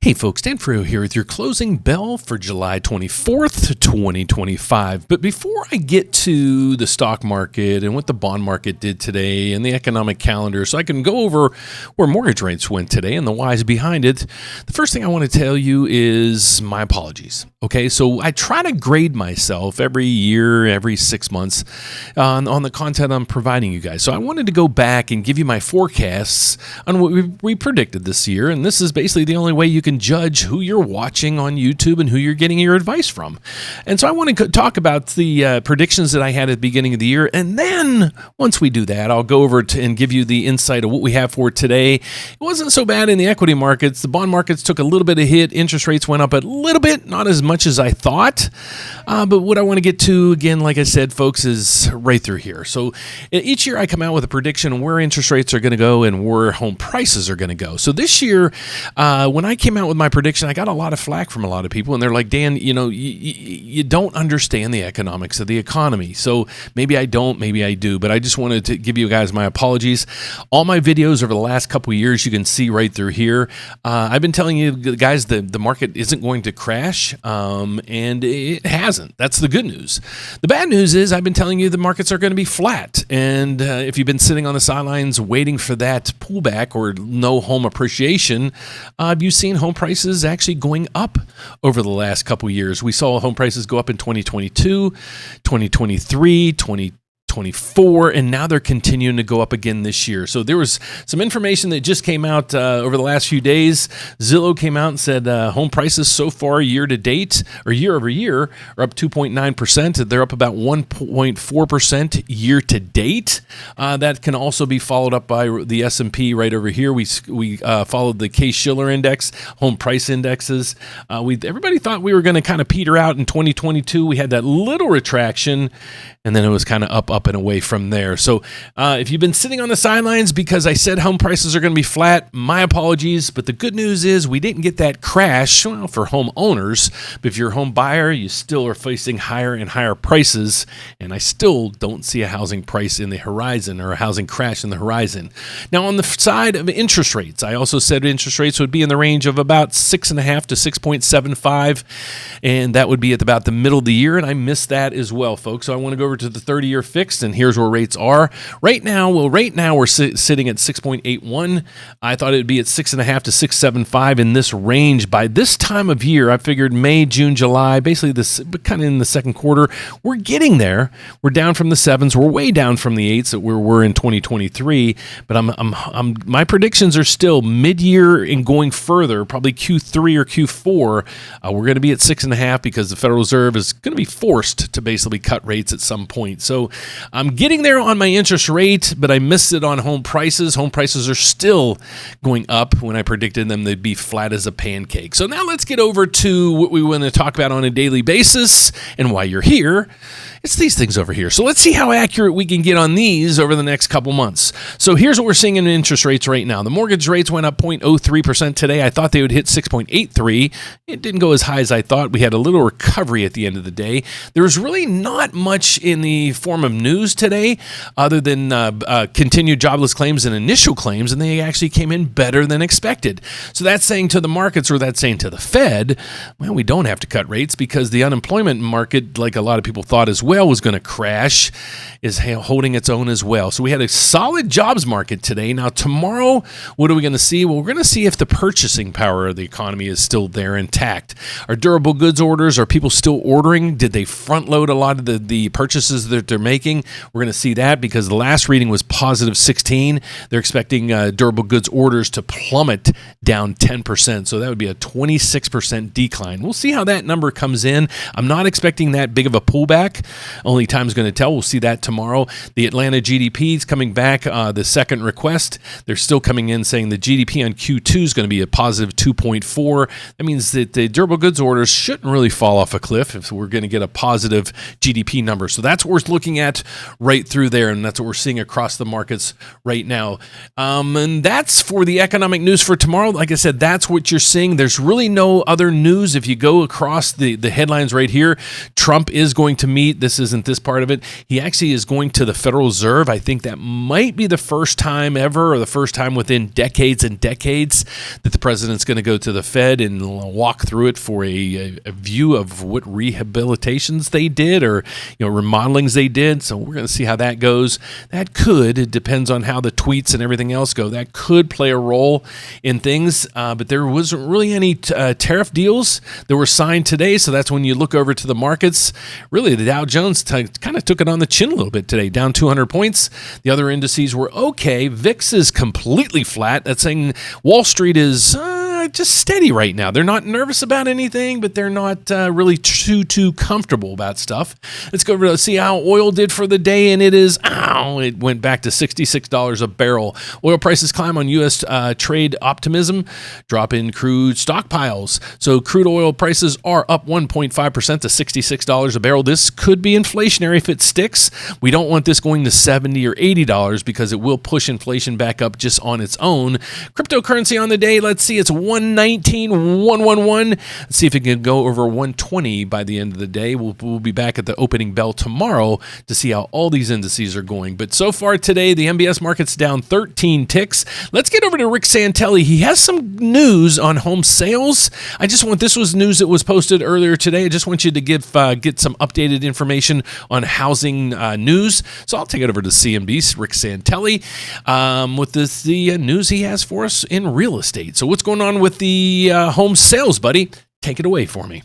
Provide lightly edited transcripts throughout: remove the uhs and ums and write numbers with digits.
Hey folks, Dan Frio here with your closing bell for July 24th, 2025. But before I get to the stock market and what the bond market did today and the economic calendar, so I can go over where mortgage rates went today and the whys behind it, the first thing I want to tell you is my apologies. Okay, so I try to grade myself every year, every 6 months on the content I'm providing you guys. So I wanted to go back and give you my forecasts on what we predicted this year. And this is basically the only way you can judge who you're watching on YouTube and who you're getting your advice from. And so I want to talk about the predictions that I had at the beginning of the year. And then once we do that, I'll go over and give you the insight of what we have for today. It wasn't so bad in the equity markets. The bond markets took a little bit of hit. Interest rates went up a little bit, not as much as I thought. But what I want to get to, again, like I said, folks, is right through here. So each year I come out with a prediction on where interest rates are going to go and where home prices are going to go. So this year, when I came out with my prediction, I got a lot of flack from a lot of people. And they're like, Dan, you don't understand the economics of the economy. So maybe I don't, maybe I do. But I just wanted to give you guys my apologies. All my videos over the last couple of years, you can see right through here. I've been telling you guys that the market isn't going to crash. And it hasn't. That's the good news. The bad news is I've been telling you the markets are going to be flat. And if you've been sitting on the sidelines waiting for that pullback or no home appreciation, you've seen home prices actually going up over the last couple years. We saw home prices go up in 2022, 2023, 2024, and now they're continuing to go up again this year. So there was some information that just came out over the last few days. Zillow came out and said home prices so far year to date or year over year are up 2.9%. They're up about 1.4% year to date. That can also be followed up by the S&P right over here. We followed the Case-Shiller index, home price indexes. Everybody thought we were going to kind of peter out in 2022. We had that little retraction, and then it was kind of up and away from there. So if you've been sitting on the sidelines because I said home prices are going to be flat, my apologies. But the good news is we didn't get that crash for homeowners. But if you're a home buyer, you still are facing higher and higher prices. And I still don't see a housing price in the horizon or a housing crash in the horizon. Now, on the side of interest rates, I also said interest rates would be in the range of about 6.5 to 6.75. And that would be at about the middle of the year. And I missed that as well, folks. So I want to go over to the 30-year fixed, and here's where rates are right now. Well, right now we're sitting at 6.81. I thought it would be at 6.5 to 6.75 in this range by this time of year. I figured May, June, July, basically this kind of in the second quarter. We're getting there. We're down from the 7s. We're way down from the 8s that we were in 2023. But my predictions are still mid-year and going further, probably Q3 or Q4. We're going to be at 6.5 because the Federal Reserve is going to be forced to basically cut rates at some point. So I'm getting there on my interest rate, but I missed it on home prices. Home prices are still going up. When I predicted them, they'd be flat as a pancake. So now let's get over to what we want to talk about on a daily basis and why you're here. It's these things over here. So let's see how accurate we can get on these over the next couple months. So here's what we're seeing in interest rates right now. The mortgage rates went up 0.03% today. I thought they would hit 6.83. It didn't go as high as I thought. We had a little recovery at the end of the day. There was really not much in the form of news today other than continued jobless claims and initial claims, and they actually came in better than expected. So that's saying to the markets, or that's saying to the Fed, well, we don't have to cut rates because the unemployment market, like a lot of people thought as well, was going to crash, is holding its own as well. So we had a solid jobs market today. Now tomorrow, what are we going to see? Well, we're going to see if the purchasing power of the economy is still there intact. Are durable goods orders, are people still ordering? Did they front load a lot of the purchases that they're making? We're going to see that because the last reading was positive 16. They're expecting durable goods orders to plummet down 10%. So that would be a 26% decline. We'll see how that number comes in. I'm not expecting that big of a pullback. Only time's going to tell. We'll see that tomorrow. The Atlanta GDP is coming back. The second request, they're still coming in saying the GDP on Q2 is going to be a positive 2.4. That means that the durable goods orders shouldn't really fall off a cliff if we're going to get a positive GDP number. So that's what we're looking at right through there, and that's what we're seeing across the markets right now. And that's for the economic news for tomorrow. Like I said, that's what you're seeing. There's really no other news. If you go across the headlines right here, Trump is going to meet. This isn't this part of it. He actually is going to the Federal Reserve. I think that might be the first time ever, or the first time within decades and decades, that the president's going to go to the Fed and walk through it for a view of what rehabilitations they did, or remodelings they did. So we're going to see how that goes. That could, it depends on how the tweets and everything else go, that could play a role in things. But there wasn't really any tariff deals that were signed today. So that's when you look over to the markets. Really, the Dow Jones kind of took it on the chin a little bit today, down 200 points. The other indices were okay. VIX is completely flat. That's saying Wall Street is just steady right now. They're not nervous about anything, but they're not really too comfortable about stuff. Let's go over to see how oil did for the day, and it went back to $66 a barrel. Oil prices climb on U.S. trade optimism, drop in crude stockpiles. So crude oil prices are up 1.5% to $66 a barrel. This could be inflationary if it sticks. We don't want this going to $70 or $80 because it will push inflation back up just on its own. Cryptocurrency on the day, let's see, it's 119,111. Let's see if it can go over 120 by the end of the day. We'll be back at the opening bell tomorrow to see how all these indices are going. But so far today, the MBS market's down 13 ticks. Let's get over to Rick Santelli. He has some news on home sales. This was news that was posted earlier today. I just want you to get some updated information on housing news. So I'll take it over to CNBC's Rick Santelli with the news he has for us in real estate. So what's going on with the home sales, buddy? Take it away for me.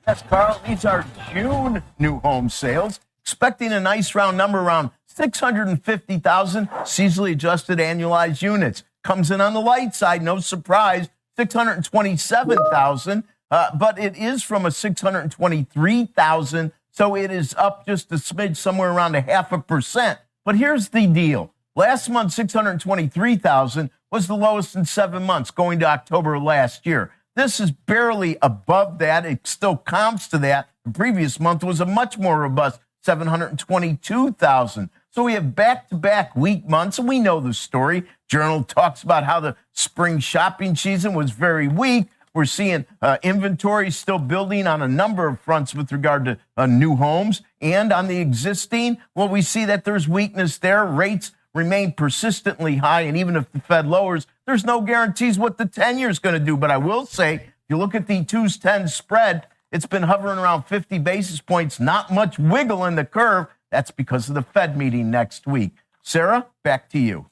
Yes, Carl, these are June new home sales. Expecting a nice round number around 650,000 seasonally adjusted annualized units. Comes in on the light side, no surprise, 627,000, but it is from a 623,000, so it is up just a smidge, somewhere around 0.5%. But here's the deal. Last month, 623,000 was the lowest in 7 months, going to October last year. This is barely above that. It still comps to that. The previous month was a much more robust 722,000. So we have back-to-back weak months, and we know the story. Journal talks about how the spring shopping season was very weak. We're seeing inventory still building on a number of fronts with regard to new homes. And on the existing, well, we see that there's weakness there. Rates remain persistently high, and even if the Fed lowers, there's no guarantees what the 10-year is going to do. But I will say, if you look at the 2s10 spread, it's been hovering around 50 basis points, not much wiggle in the curve. That's because of the Fed meeting next week. Sarah, back to you.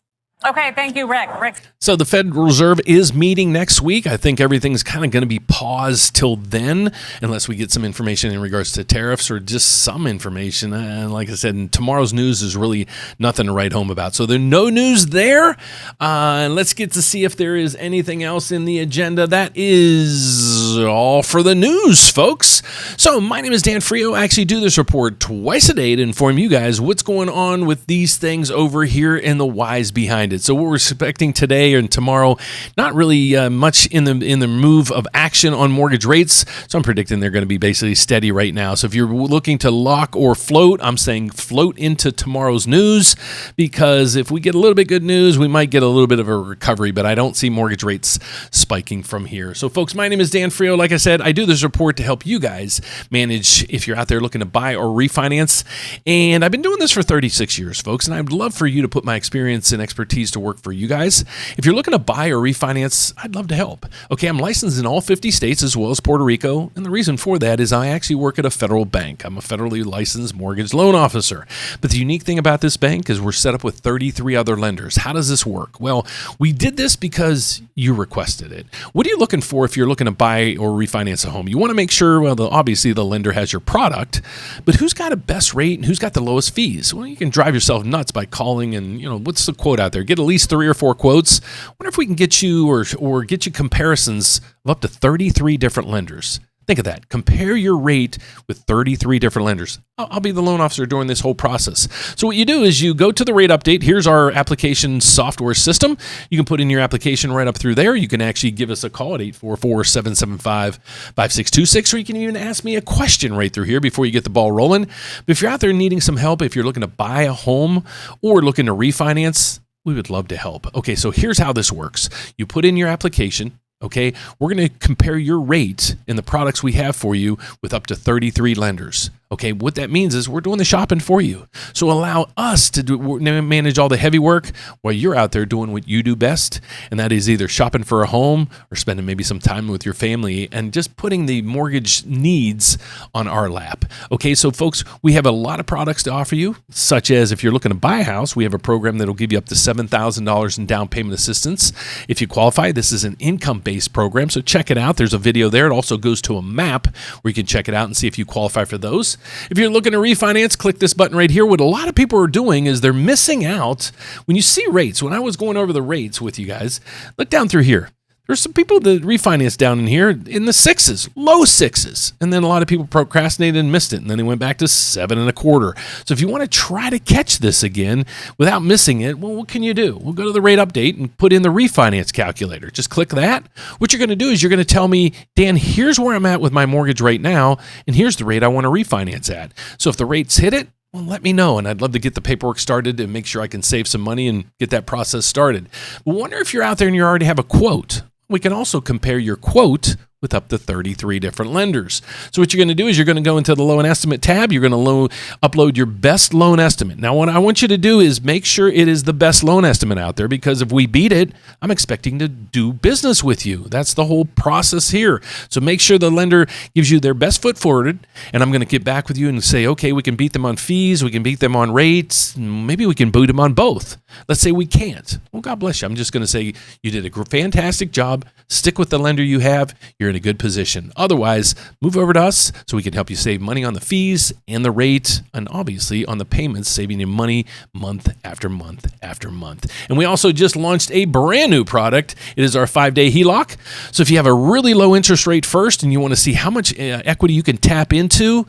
Okay, thank you, Rick. So the Federal Reserve is meeting next week. I think everything's kind of going to be paused till then, unless we get some information in regards to tariffs or just some information. And like I said, tomorrow's news is really nothing to write home about. So there's no news there. Let's get to see if there is anything else in the agenda. That is all for the news, folks. So my name is Dan Frio. I actually do this report twice a day to inform you guys what's going on with these things over here and the whys behind it. So what we're expecting today and tomorrow, not really much in the move of action on mortgage rates. So I'm predicting they're going to be basically steady right now. So if you're looking to lock or float, I'm saying float into tomorrow's news, because if we get a little bit good news, we might get a little bit of a recovery, but I don't see mortgage rates spiking from here. So folks, my name is Dan Frio. Like I said, I do this report to help you guys manage if you're out there looking to buy or refinance. And I've been doing this for 36 years, folks, and I'd love for you to put my experience and expertise to work for you guys. If you're looking to buy or refinance, I'd love to help. Okay, I'm licensed in all 50 states as well as Puerto Rico, and the reason for that is I actually work at a federal bank. I'm a federally licensed mortgage loan officer. But the unique thing about this bank is we're set up with 33 other lenders. How does this work? Well, we did this because you requested it. What are you looking for if you're looking to buy or refinance a home? You want to make sure, well, obviously the lender has your product, but who's got a best rate and who's got the lowest fees? Well, you can drive yourself nuts by calling and, what's the quote out there? Get at least 3 or 4 quotes. I wonder if we can get you or get you comparisons of up to 33 different lenders. Think of that. Compare your rate with 33 different lenders. I'll be the loan officer during this whole process. So what you do is you go to the rate update. Here's our application software system. You can put in your application right up through there. You can actually give us a call at 844-775-5626, or you can even ask me a question right through here before you get the ball rolling. But if you're out there needing some help, if you're looking to buy a home or looking to refinance, we would love to help. Okay, so here's how this works. You put in your application. Okay, we're going to compare your rate in the products we have for you with up to 33 lenders. Okay, what that means is we're doing the shopping for you. So allow us to manage all the heavy work while you're out there doing what you do best. And that is either shopping for a home or spending maybe some time with your family and just putting the mortgage needs on our lap. Okay, so folks, we have a lot of products to offer you, such as if you're looking to buy a house, we have a program that'll give you up to $7,000 in down payment assistance. If you qualify, this is an income-based program, so check it out. There's a video there. It also goes to a map where you can check it out and see if you qualify for those. If you're looking to refinance, click this button right here. What a lot of people are doing is they're missing out. When you see rates, when I was going over the rates with you guys, look down through here. There's some people that refinance down in here in the sixes, low sixes. And then a lot of people procrastinated and missed it. And then they went back to 7.25. So if you want to try to catch this again without missing it, well, what can you do? We'll go to the rate update and put in the refinance calculator. Just click that. What you're going to do is you're going to tell me, Dan, here's where I'm at with my mortgage right now. And here's the rate I want to refinance at. So if the rates hit it, well, let me know, and I'd love to get the paperwork started and make sure I can save some money and get that process started. But wonder if you're out there and you already have a quote. We can also compare your quote with up to 33 different lenders. So what you're going to do is you're going to go into the loan estimate tab. You're going to upload your best loan estimate. Now, what I want you to do is make sure it is the best loan estimate out there, because if we beat it, I'm expecting to do business with you. That's the whole process here. So make sure the lender gives you their best foot forward, and I'm going to get back with you and say, okay, we can beat them on fees, we can beat them on rates, maybe we can beat them on both. Let's say we can't. Well, God bless you. I'm just going to say you did a fantastic job. Stick with the lender you have. You're in a good position. Otherwise, move over to us so we can help you save money on the fees and the rate, and obviously on the payments, saving you money month after month after month. And we also just launched a brand new product. It is our 5-day HELOC. So if you have a really low interest rate first and you want to see how much equity you can tap into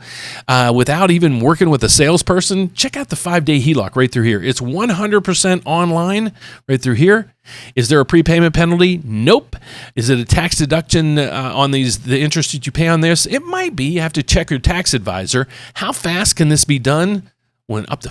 without even working with a salesperson, check out the 5-day HELOC right through here. It's 100% online right through here. Is there a prepayment penalty? Nope. Is it a tax deduction on the interest that you pay on this? It might be. You have to check your tax advisor. How fast can this be done? When up to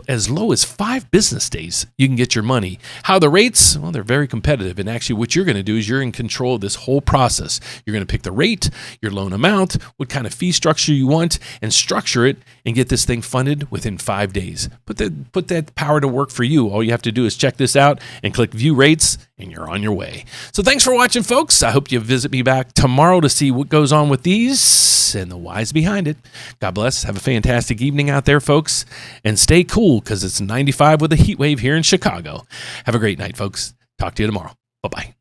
as low as 5 business days, you can get your money. How are the rates? Well, they're very competitive. And actually what you're going to do is you're in control of this whole process. You're going to pick the rate, your loan amount, what kind of fee structure you want, and structure it and get this thing funded within 5 days. Put that power to work for you. All you have to do is check this out and click view rates, and you're on your way. So thanks for watching, folks. I hope you visit me back tomorrow to see what goes on with these and the whys behind it. God bless. Have a fantastic evening out there, folks. And stay cool, because it's 95 with a heat wave here in Chicago. Have a great night, folks. Talk to you tomorrow. Bye-bye.